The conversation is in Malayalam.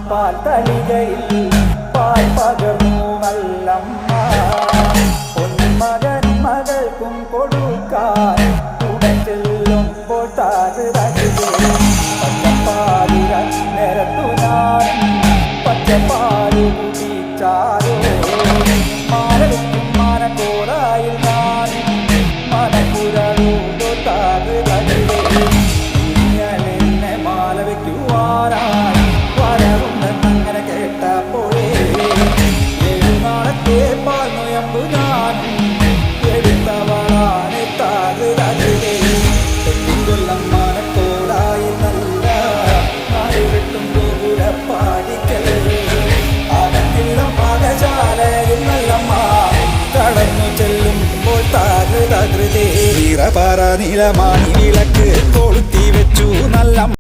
പാൽ തളികയിൽ പാൽ പകർന്നു നല്ലമ്മ പൊന്മകൻ മകൾക്കും കൊടുക്കാൻ ഉടൻ ചെല്ലുമ്പോൾ താഴ് പച്ചപ്പാലിര നിരത്തു ഞാൻ പച്ചപ്പാല് കുടിച്ചാലോ മാനവിക്കും മാനക്കോടായിൽ ഞാൻ മനക്കുരൂടോ താഴ് ഇങ്ങനെ മാല വയ്ക്കുവാനായി വരവുണ്ടെന്നങ്ങനെ കേട്ടപ്പോഴേ നാളത്തെ പാൽ നൊയമ്പു ഞാൻ എടുത്തവളാണ് താഴ് കൊല്ലം മാനക്കോടായി നല്ല നാളെ വിട്ടും ഗോപുരപ്പാടിക്കൽ അകത്തില്ല പാകശാലയിൽ നല്ലമ്മ കടന്നു ചെല്ലുമ്പോൾ താകൃതേ വീറപാറ നീലമാണി വിളക്ക് കൊളുത്തി വെച്ചു നല്ല